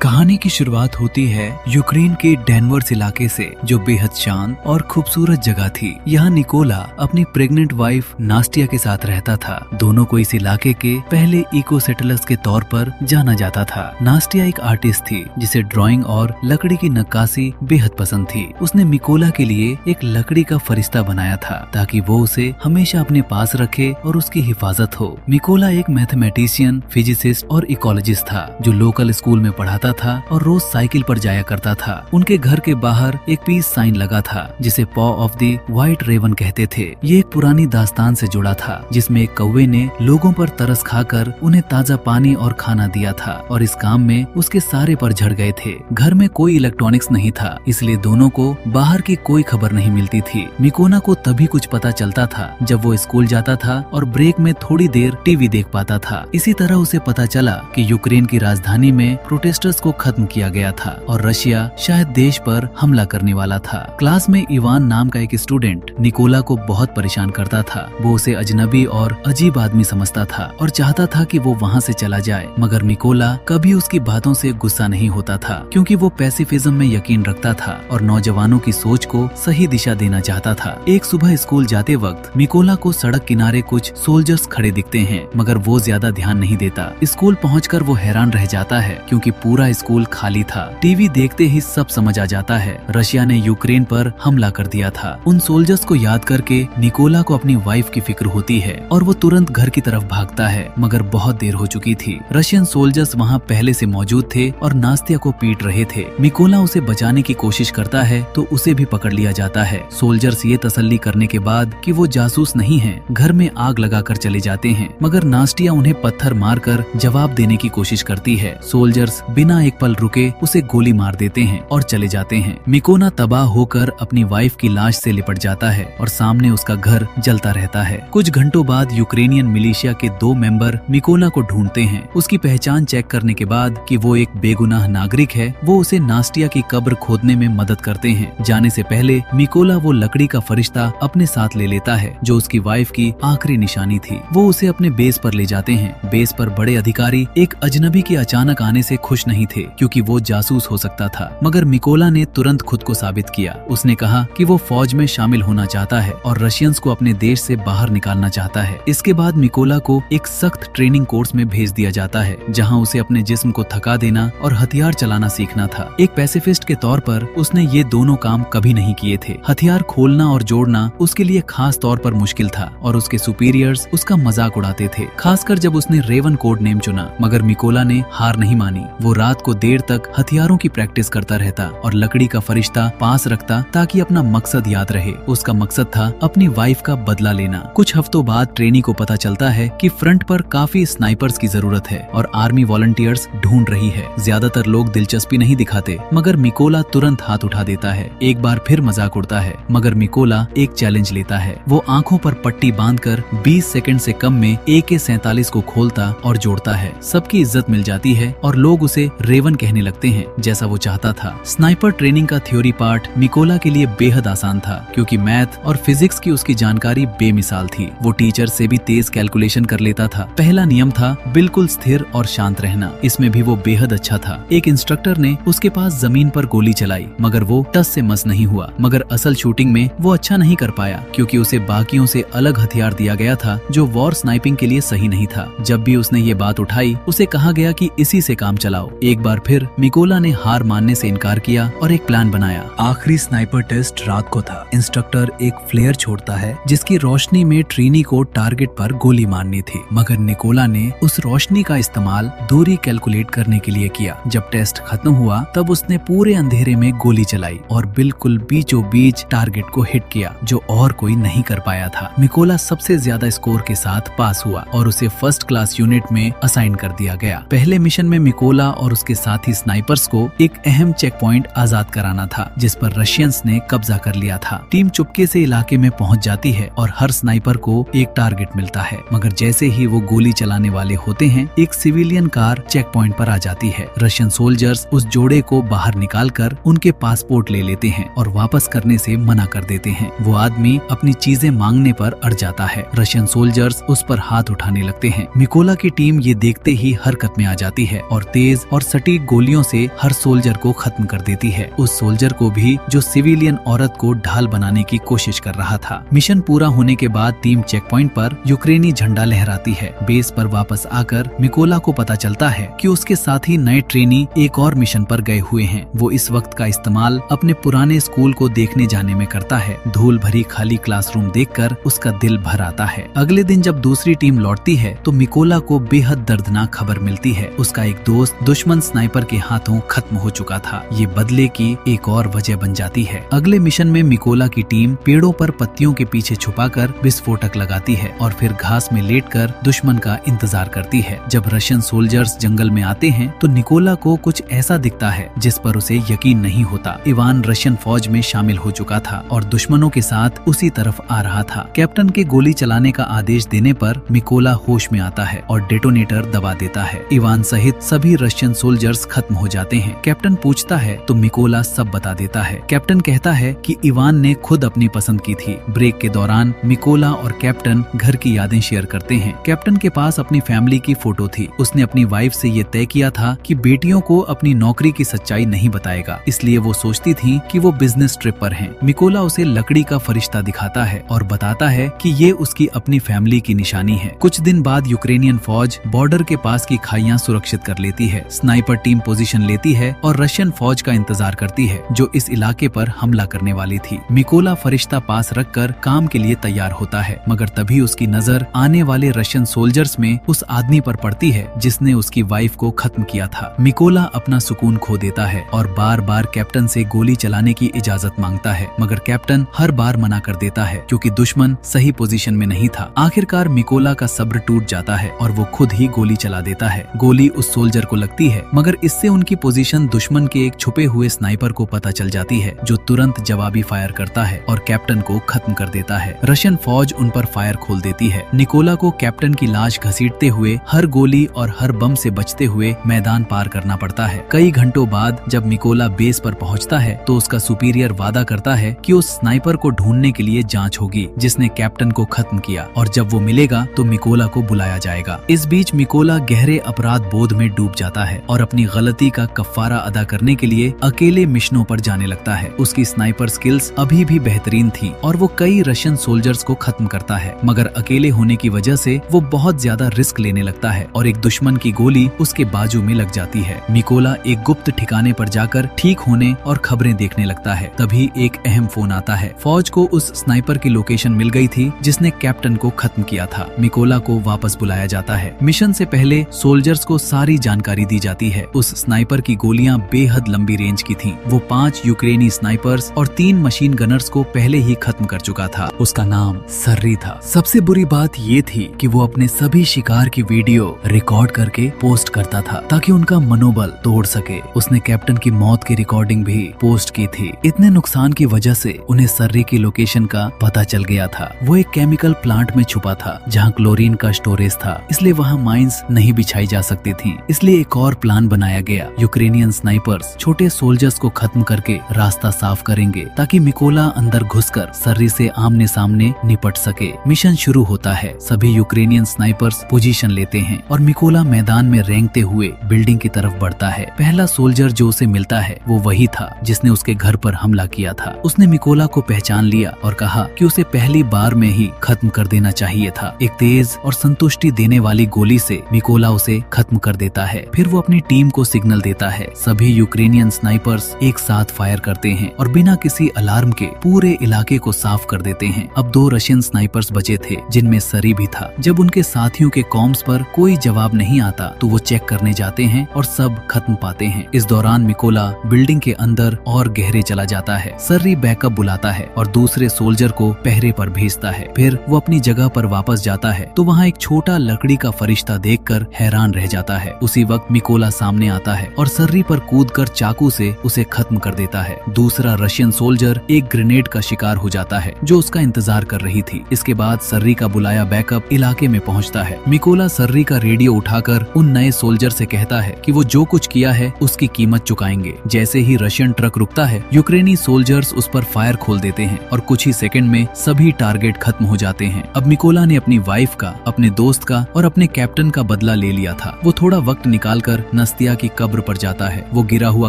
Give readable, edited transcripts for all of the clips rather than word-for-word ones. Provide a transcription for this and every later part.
कहानी की शुरुआत होती है यूक्रेन के डेनवर्स इलाके से, जो बेहद शांत और खूबसूरत जगह थी। यहाँ निकोला अपनी प्रेग्नेंट वाइफ नास्टिया के साथ रहता था। दोनों को इस इलाके के पहले इको सेटलर्स के तौर पर जाना जाता था। नास्टिया एक आर्टिस्ट थी जिसे ड्राइंग और लकड़ी की नक्काशी बेहद पसंद थी। उसने मिकोला के लिए एक लकड़ी का फरिश्ता बनाया था ताकि वो उसे हमेशा अपने पास रखे और उसकी हिफाजत हो। मिकोला एक मैथमेटिशियन, फिजिसिस्ट और इकोलॉजिस्ट था जो लोकल स्कूल में पढ़ाता था और रोज साइकिल पर जाया करता था। उनके घर के बाहर एक पीस साइन लगा था जिसे पॉ ऑफ द व्हाइट रेवन कहते थे। ये एक पुरानी दास्तान से जुड़ा था जिसमें एक कौवे ने लोगों पर तरस खाकर उन्हें ताजा पानी और खाना दिया था और इस काम में उसके सारे पर झड़ गए थे। घर में कोई इलेक्ट्रॉनिक्स नहीं था, इसलिए दोनों को बाहर की कोई खबर नहीं मिलती थी। मिकोला को तभी कुछ पता चलता था जब वो स्कूल जाता था और ब्रेक में थोड़ी देर टीवी देख पाता था। इसी तरह उसे पता चला कि यूक्रेन की राजधानी में प्रोटेस्टर्स को खत्म किया गया था और रशिया शायद देश पर हमला करने वाला था। क्लास में इवान नाम का एक स्टूडेंट निकोला को बहुत परेशान करता था। वो उसे अजनबी और अजीब आदमी समझता था और चाहता था कि वो वहाँ से चला जाए, मगर निकोला कभी उसकी बातों से गुस्सा नहीं होता था क्योंकि वो पैसिफिज्म में यकीन रखता था और नौजवानों की सोच को सही दिशा देना चाहता था। एक सुबह स्कूल जाते वक्त मिकोला को सड़क किनारे कुछ सोल्जर्स खड़े दिखते हैं, मगर वो ज्यादा ध्यान नहीं देता। स्कूल पहुंचकर वो हैरान रह जाता है क्योंकि पूरा स्कूल खाली था। टीवी देखते ही सब समझ आ जाता है, रशिया ने यूक्रेन पर हमला कर दिया था। उन सोल्जर्स को याद करके निकोला को अपनी वाइफ की फिक्र होती है और वो तुरंत घर की तरफ भागता है, मगर बहुत देर हो चुकी थी। रशियन सोल्जर्स वहाँ पहले से मौजूद थे और नास्तिया को पीट रहे थे। मिकोला उसे बचाने की कोशिश करता है तो उसे भी पकड़ लिया जाता है। सोल्जर्स ये तसल्ली करने के बाद कि वो जासूस नहीं है, घर में आग लगाकर चले जाते हैं, मगर नास्टिया उन्हें पत्थर मारकर जवाब देने की कोशिश करती है। सोल्जर्स बिना एक पल रुके उसे गोली मार देते हैं और चले जाते हैं। मिकोला तबाह होकर अपनी वाइफ की लाश से लिपट जाता है और सामने उसका घर जलता रहता है। कुछ घंटों बाद यूक्रेनियन मिलिशिया के 2 मेंबर मिकोला को ढूंढते हैं। उसकी पहचान चेक करने के बाद कि वो एक बेगुनाह नागरिक है, वो उसे नास्टिया की कब्र खोदने में मदद करते हैं। जाने से पहले मिकोला वो लकड़ी का फरिश्ता अपने साथ ले लेता है जो उसकी वाइफ की आखिरी निशानी थी। वो उसे अपने बेस पर ले जाते हैं। बेस पर बड़े अधिकारी एक अजनबी के अचानक आने से खुश नहीं थे क्योंकि वो जासूस हो सकता था, मगर मिकोला ने तुरंत खुद को साबित किया। उसने कहा कि वो फौज में शामिल होना चाहता है और रशियंस को अपने देश से बाहर निकालना चाहता है। इसके बाद मिकोला को एक सख्त ट्रेनिंग कोर्स में भेज दिया जाता है जहां उसे अपने जिस्म को थका देना और हथियार चलाना सीखना था। एक पैसिफिस्ट के तौर पर उसने ये दोनों काम कभी नहीं किए थे। हथियार खोलना और जोड़ना उसके लिए खास तौर पर मुश्किल था और उसके सुपीरियर्स उसका मजाक उड़ाते थे, खासकर जब उसने रेवन कोड नेम चुना। मगर मिकोला ने हार नहीं मानी। वो रात को देर तक हथियारों की प्रैक्टिस करता रहता और लकड़ी का फरिश्ता पास रखता ताकि अपना मकसद याद रहे। उसका मकसद था अपनी वाइफ का बदला लेना। कुछ हफ्तों बाद ट्रेनी को पता चलता है कि फ्रंट पर काफी स्नाइपर्स की जरूरत है और आर्मी वॉलंटियर्स ढूंढ रही है। ज्यादातर लोग दिलचस्पी नहीं दिखाते, मगर मिकोला तुरंत हाथ उठा देता है। एक बार फिर मजाक उड़ता है, मगर मिकोला एक चैलेंज लेता है। वो आंखों पर पट्टी बांधकर 20 सेकंड से कम में AK-47 को खोलता और जोड़ता है। सबकी इज्जत मिल जाती है और लोग उसे रेवन कहने लगते हैं जैसा वो चाहता था। स्नाइपर ट्रेनिंग का थ्योरी पार्ट मिकोला के लिए बेहद आसान था क्योंकि मैथ और फिजिक्स की उसकी जानकारी बेमिसाल थी। वो टीचर से भी तेज कैलकुलेशन कर लेता था। पहला नियम था बिल्कुल स्थिर और शांत रहना। इसमें भी वो बेहद अच्छा था। एक इंस्ट्रक्टर ने उसके पास जमीन पर गोली चलाई, मगर वो टस से मस नहीं हुआ। मगर असल शूटिंग में वो अच्छा नहीं कर पाया क्योंकि उसे बाकियों से अलग हथियार दिया गया था जो वॉर स्नाइपिंग के लिए सही नहीं था। जब भी उसने ये बात उठाई, उसे कहा गया कि इसी से काम चलाओ। एक बार फिर मिकोला ने हार मानने से इनकार किया और एक प्लान बनाया। आखिरी स्नाइपर टेस्ट रात को था। इंस्ट्रक्टर एक फ्लेयर छोड़ता है जिसकी रोशनी में ट्रीनी को टारगेट पर गोली मारनी थी, मगर निकोला ने उस रोशनी का इस्तेमाल दूरी कैलकुलेट करने के लिए किया। जब टेस्ट खत्म हुआ तब उसने पूरे अंधेरे में गोली चलाई और बिल्कुल बीचों बीच टारगेट को हिट किया, जो और कोई नहीं कर पाया था। मिकोला सबसे ज्यादा स्कोर के साथ पास हुआ और उसे फर्स्ट क्लास यूनिट में असाइन कर दिया गया। पहले मिशन में मिकोला और उसके साथी स्नाइपर्स को एक अहम चेक पॉइंट आजाद कराना था जिस पर रशियंस ने कब्जा कर लिया था। टीम चुपके से इलाके में पहुंच जाती है और हर स्नाइपर को एक टारगेट मिलता है, मगर जैसे ही वो गोली चलाने वाले होते हैं, एक सिविलियन कार चेक पॉइंट पर आ जाती है। रशियन सोल्जर्स उस जोड़े को बाहर निकालकर उनके पासपोर्ट ले लेते हैं और वापस करने से मना कर देते हैं। वो आदमी अपनी चीजें मांगने पर अड़ जाता है। रशियन सोल्जर्स उस पर हाथ उठाने लगते हैं। मिकोला की टीम ये देखते ही हरकत में आ जाती है और तेज और सटीक गोलियों से हर सोल्जर को खत्म कर देती है, उस सोल्जर को भी जो सिविलियन औरत को ढाल बनाने की कोशिश कर रहा था। मिशन पूरा होने के बाद टीम चेक पॉइंट पर यूक्रेनी झंडा लहराती है। बेस पर वापस आकर मिकोला को पता चलता है कि उसके साथी नए ट्रेनी एक और मिशन पर गए हुए हैं। वो इस वक्त का इस्तेमाल अपने पुराने स्कूल को देखने जाने में करता है। धूल भरी खाली क्लासरूम देखकर उसका दिल भर आता है। अगले दिन जब दूसरी टीम लौटती है तो मिकोला को बेहद दर्दनाक खबर मिलती है। उसका एक दोस्त दुश्मन स्नाइपर के हाथों खत्म हो चुका था। ये बदले की एक और वजह बन जाती है। अगले मिशन में मिकोला की टीम पेड़ों पर पत्तियों के पीछे छुपाकर विस्फोटक लगाती है और फिर घास में लेटकर दुश्मन का इंतजार करती है। जब रशियन सोल्जर्स जंगल में आते हैं तो निकोला को कुछ ऐसा दिखता है जिस पर उसे यकीन नहीं होता। इवान रशियन फौज में शामिल हो चुका था और दुश्मनों के साथ उसी तरफ आ रहा था। कैप्टन के गोली चलाने का आदेश देने पर मिकोला होश में आता है और डेटोनेटर दबा देता है। इवान सहित सभी रशियन सोल्जर्स खत्म हो जाते हैं। कैप्टन पूछता है तो मिकोला सब बता देता है। कैप्टन कहता है कि इवान ने खुद अपनी पसंद की थी। ब्रेक के दौरान मिकोला और कैप्टन घर की यादें शेयर करते हैं। कैप्टन के पास अपनी फैमिली की फोटो थी। उसने अपनी वाइफ से ये तय किया था कि बेटियों को अपनी नौकरी की सच्चाई नहीं बताएगा, इसलिए वो सोचती थी कि वो बिजनेस ट्रिप पर हैं। मिकोला उसे लकड़ी का फरिश्ता दिखाता है और बताता है कि ये उसकी अपनी फैमिली की निशानी है। कुछ दिन बाद यूक्रेनियन फौज बॉर्डर के पास की खाइयां सुरक्षित कर लेती है। स्नाइपर टीम पोजीशन लेती है और रशियन फौज का इंतजार करती है जो इस इलाके पर हमला करने वाली थी। मिकोला फरिश्ता पास रखकर काम के लिए तैयार होता है, मगर तभी उसकी नजर आने वाले रशियन सोल्जर्स में उस आदमी पर पड़ती है जिसने उसकी वाइफ को खत्म किया था। मिकोला अपना सुकून खो देता है और बार बार कैप्टन से गोली चलाने की इजाजत मांगता है, मगर कैप्टन हर बार मना कर देता है क्योंकि दुश्मन सही पोजीशन में नहीं था। आखिरकार मिकोला का सब्र टूट जाता है और वो खुद ही गोली चला देता है। गोली उस सोल्जर को लगती है, मगर इससे उनकी पोजीशन दुश्मन के एक छुपे हुए स्नाइपर को पता चल जाती है जो तुरंत जवाबी फायर करता है और कैप्टन को खत्म कर देता है। रशियन फौज उन पर फायर खोल देती है। निकोला को कैप्टन की लाश घसीटते हुए हर गोली और हर बम से बचते हुए मैदान पार करना पड़ता है। कई घंटों बाद जब मिकोला बेस पर पहुंचता है तो उसका सुपीरियर वादा करता है कि उस स्नाइपर को ढूंढने के लिए जांच होगी जिसने कैप्टन को खत्म किया, और जब वो मिलेगा तो मिकोला को बुलाया जाएगा। इस बीच मिकोला गहरे अपराध बोध में डूब जाता है और अपनी गलती का कफ्फारा अदा करने के लिए अकेले मिशनों पर जाने लगता है। उसकी स्नाइपर स्किल्स अभी भी बेहतरीन थी और वो कई रशियन सोल्जर्स को खत्म करता है, मगर अकेले होने की वजह से वो बहुत ज्यादा रिस्क लेने लगता है और एक दुश्मन की गोली उसके बाजू में लग जाती है। मिकोला एक गुप्त ठिकाने पर जाकर ठीक होने और खबरें देखने लगता है। तभी एक अहम फोन आता है। फौज को उस स्नाइपर की लोकेशन मिल गई थी जिसने कैप्टन को खत्म किया था। मिकोला को वापस बुलाया जाता है। मिशन से पहले सोल्जर्स को सारी जानकारी दी जाती है। उस स्नाइपर की गोलियां बेहद लंबी रेंज की थीं। वो 5 यूक्रेनी स्नाइपर्स और 3 मशीन गनर्स को पहले ही खत्म कर चुका था। उसका नाम सर्री था। सबसे बुरी बात ये थी कि वो अपने सभी शिकार की वीडियो रिकॉर्ड करके पोस्ट करता था ताकि उनका मनोबल तोड़ सके। उसने कैप्टन की मौत की रिकॉर्डिंग भी पोस्ट की थी। इतने नुकसान की वजह से उन्हें सर्री की लोकेशन का पता चल गया था। वो एक केमिकल प्लांट में छुपा था जहाँ क्लोरीन का स्टोरेज था, इसलिए वहाँ माइंस नहीं बिछाई जा सकती थी। इसलिए एक और प्लान बनाया गया। यूक्रेनियन स्नाइपर्स छोटे सोल्जर्स को खत्म करके रास्ता साफ करेंगे ताकि मिकोला अंदर घुसकर सर्री से आमने सामने निपट सके। मिशन शुरू होता है। सभी यूक्रेनियन स्नाइपर्स पोजीशन लेते हैं और मिकोला मैदान में रेंगते हुए बिल्डिंग की तरफ बढ़ता है। पहला सोल्जर जो उसे मिलता है वो वही था जिसने उसके घर पर हमला किया था। उसने मिकोला को पहचान लिया और कहा कि उसे पहली बार में ही खत्म कर देना चाहिए था। एक तेज और संतुष्टि देने वाली गोली से मिकोला उसे खत्म कर देता है। फिर वो अपनी टीम को सिग्नल देता है। सभी यूक्रेनियन स्नाइपर्स एक साथ फायर करते हैं और बिना किसी अलार्म के पूरे इलाके को साफ कर देते हैं। अब 2 रशियन स्नाइपर्स बचे थे जिनमें सरी भी था। जब उनके साथियों के कॉम्स पर कोई जवाब नहीं आता तो वो चेक करने जाते हैं और सब खत्म पाते हैं। इस दौरान मिकोला बिल्डिंग के अंदर और गहरे चला जाता है। सर्री बैकअप बुलाता है और दूसरे सोल्जर को पहरे पर भेजता है। फिर वो अपनी जगह पर वापस जाता है तो वहाँ एक छोटा लकड़ी का फरिश्ता देखकर हैरान रह जाता है। उसी वक्त मिकोला सामने आता है और सर्री पर कूदकर चाकू से उसे खत्म कर देता है। दूसरा रशियन सोल्जर एक ग्रेनेड का शिकार हो जाता है जो उसका इंतजार कर रही थी। इसके बाद सर्री का बुलाया बैकअप इलाके में पहुंचता है। मिकोला सर्री का रेडियो उठाकर उन नए सोल्जर से कहता है कि वो जो कुछ किया है उसकी कीमत चुकाएंगे। जैसे ही रशियन ट्रक रुकता है यूक्रेनी सोल्जर्स उस पर फायर खोल देते हैं और कुछ ही सेकंड में सभी टारगेट खत्म हो जाते हैं। अब मिकोला ने अपनी वाइफ का, अपने दोस्त का और अपने कैप्टन का बदला ले लिया था। वो थोड़ा वक्त निकालकर नस्तिया की कब्र पर जाता है। वो गिरा हुआ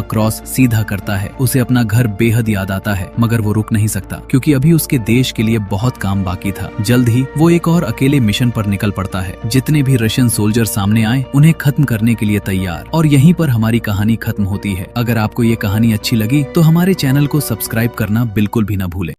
क्रॉस सीधा करता है। उसे अपना घर बेहद याद आता है, मगर वो रुक नहीं सकता क्योंकि अभी उसके देश के लिए बहुत काम बाकी था। जल्द ही वो एक और अकेले मिशन पर निकल पड़ता है। जितने भी रशियन सोल्जर सामने आए उन्हें खत्म करने के लिए तैयार। और यहीं पर हमारी कहानी खत्म होती है। अगर आपको ये कहानी अच्छी लगी तो हमारे चैनल को सब्सक्राइब करना बिल्कुल भी न भूलें।